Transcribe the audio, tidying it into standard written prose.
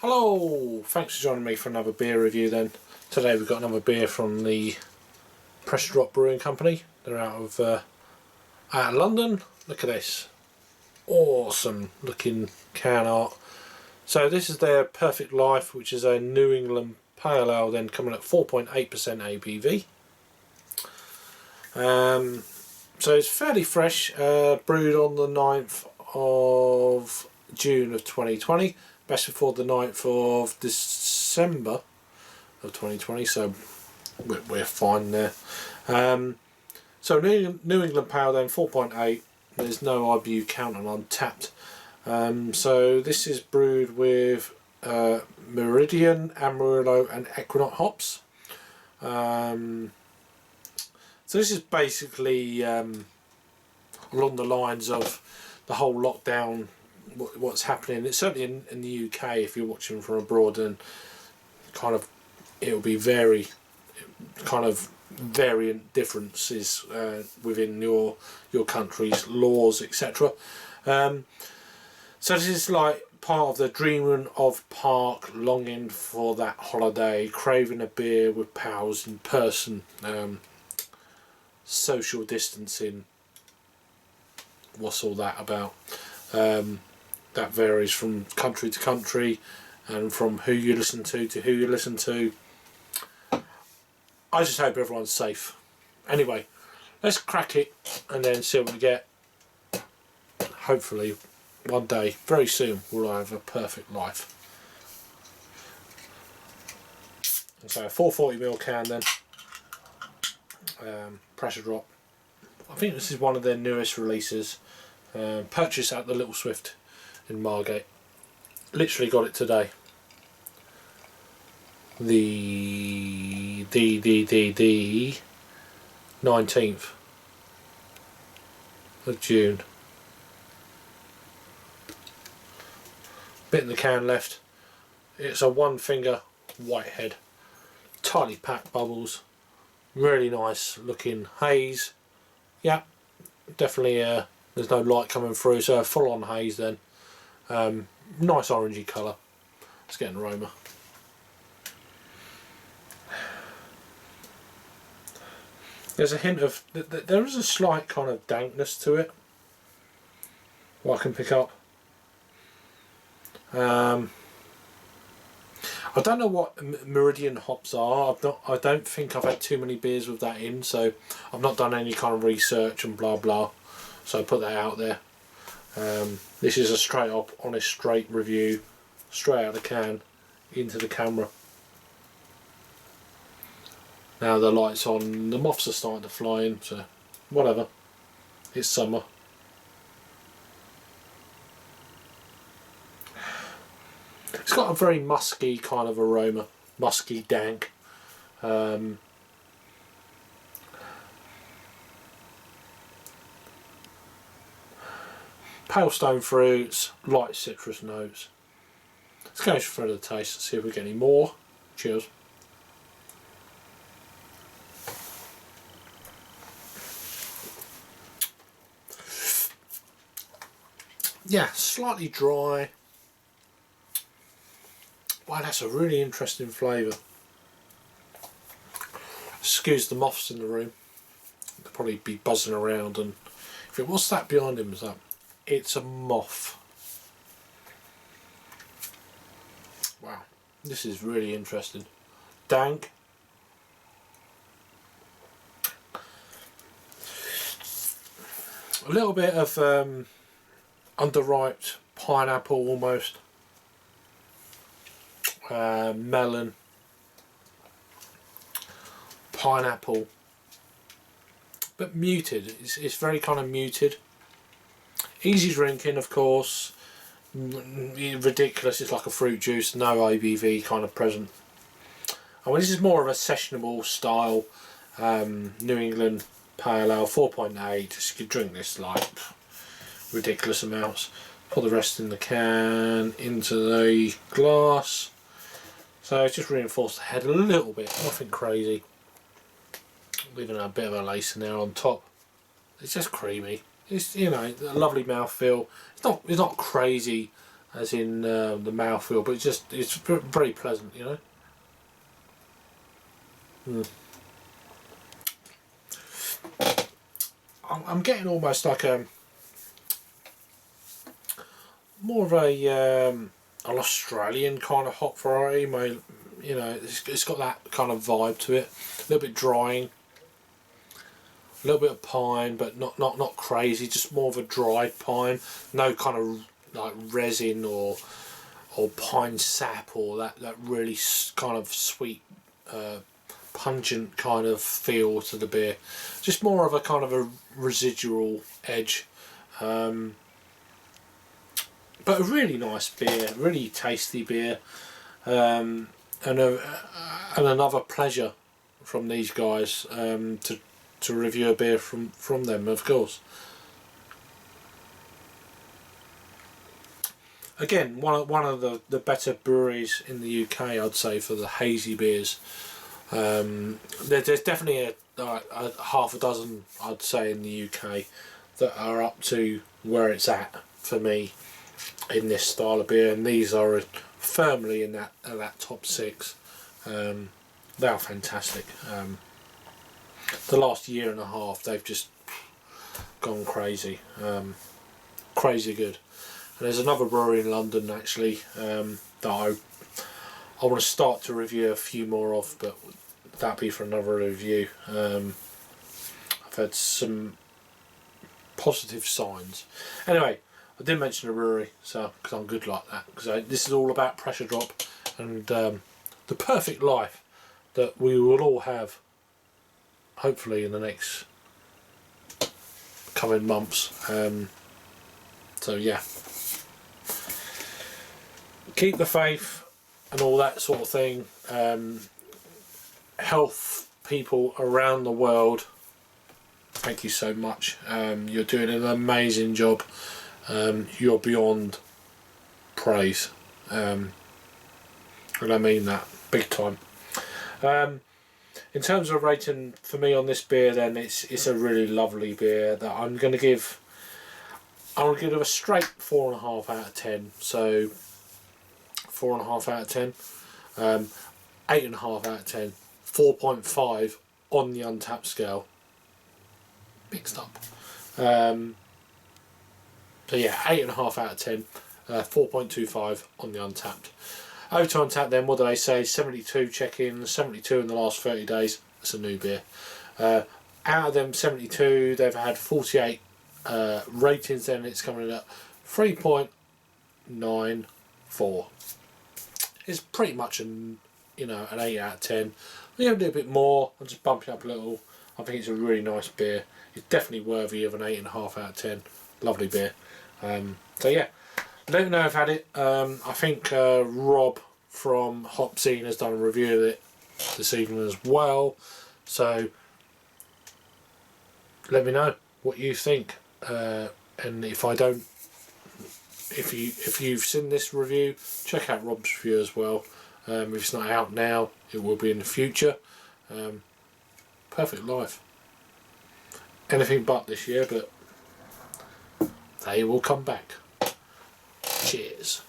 Hello, thanks for joining me for another beer review then. Today we've got another beer from the Pressure Drop Brewing Company. They're out of London. Look at this. Awesome looking can art. So this is their Perfect Life, which is a New England Pale Ale, then coming at 4.8% ABV. So it's fairly fresh, brewed on the 9th of June of 2020. Best before the 9th of December of 2020, so we're fine there. So New England Pale then 4.8. There's no IBU count on Untapped. So this is brewed with Meridian, Amarillo and Ekuanot hops. So this is basically along the lines of the whole lockdown, what's happening. It's certainly in the UK, if you're watching from abroad, and kind of it'll be very kind of variant differences within your country's laws, etc. So this is like part of the dreaming of park, longing for that holiday, craving a beer with pals in person, social distancing. What's all that about? That varies from country to country and from who you listen to who you listen to. I just hope everyone's safe. Anyway, let's crack it and then see what we get. Hopefully one day, very soon, we'll have a perfect life. So a 440ml can then. Pressure Drop. I think this is one of their newest releases. Purchased at the Little Swift in Margate. Literally got it today. The 19th of June. Bit in the can left. It's a one finger whitehead. Tightly packed bubbles. Really nice looking haze. Yeah, definitely there's no light coming through, so full on haze then. Nice orangey colour. Let's get an aroma. There's a hint of, there is a slight kind of dankness to it, what I can pick up. I don't know what Meridian hops are. I don't think I've had too many beers with that in, so I've not done any kind of research and blah blah. So I put that out there. This is a straight up, honest, straight review, straight out of the can into the camera. Now the light's on, the moths are starting to fly in, so whatever. It's summer. It's got a very musky kind of aroma, musky dank. Pale stone fruits, light citrus notes. Let's go for the taste and see if we get any more. Cheers. Yeah, slightly dry. Wow, that's a really interesting flavour. Excuse the moths in the room. They'll probably be buzzing around, and if it was that behind him, is that it's a moth. Wow, this is really interesting. Dank. A little bit of underripe pineapple almost. Melon, pineapple, but muted. It's very kind of muted. Easy drinking, of course. Ridiculous. It's like a fruit juice, no ABV kind of present. I mean, this is more of a sessionable style New England Pale Ale, 4.8. You could drink this like ridiculous amounts. Pour the rest in the can into the glass. So it's just reinforced the head a little bit, nothing crazy. Leaving a bit of a lace in there on top. It's just creamy. It's, you know, a lovely mouthfeel. It's not crazy as in the mouthfeel, but it's very pleasant, you know. I'm getting almost like more of an Australian kind of hop variety. You know, it's got that kind of vibe to it. A little bit drying, a little bit of pine, but not crazy. Just more of a dried pine. No kind of like resin or pine sap or that really kind of sweet, pungent kind of feel to the beer. Just more of a kind of a residual edge. But a really nice beer, really tasty beer, and another pleasure from these guys to review a beer from them, of course. Again, one of the better breweries in the UK, I'd say, for the hazy beers. There's definitely a half a dozen, I'd say, in the UK that are up to where it's at for me in this style of beer, and these are firmly in that top 6. They are fantastic. The last year and a half, they've just gone crazy, crazy good. And there's another brewery in London actually that I want to start to review a few more of, but that'll be for another review. I've had some positive signs. Anyway, I didn't mention the brewery, so because I'm good like that. Because this is all about pressure drop and the perfect life that we will all have, hopefully in the next coming months. So yeah, keep the faith and all that sort of thing. Health people around the world, thank you so much. You're doing an amazing job. You're beyond praise, and I mean that big time. In terms of rating for me on this beer, then it's a really lovely beer that I'm going to give it a straight 4.5 out of 10. So 4.5 out of 10, 8.5 out of 10, 4.5 on the Untapped scale. Mixed up. So yeah, 8.5 out of 10, 4.25 on the Untapped. Over to Untapped then, what do they say? 72 check-ins, 72 in the last 30 days. That's a new beer. Out of them 72, they've had 48 ratings, then it's coming in at 3.94. It's pretty much an 8 out of 10. We have to do a bit more, I'll just bump it up a little. I think it's a really nice beer. It's definitely worthy of an 8.5 out of 10. Lovely beer. So yeah, let me know if I've had it. I think Rob from Hop Scene has done a review of it this evening as well. So let me know what you think. And if you've seen this review, check out Rob's review as well. If it's not out now, it will be in the future. Perfect life. Anything but this year, but they will come back. Cheers.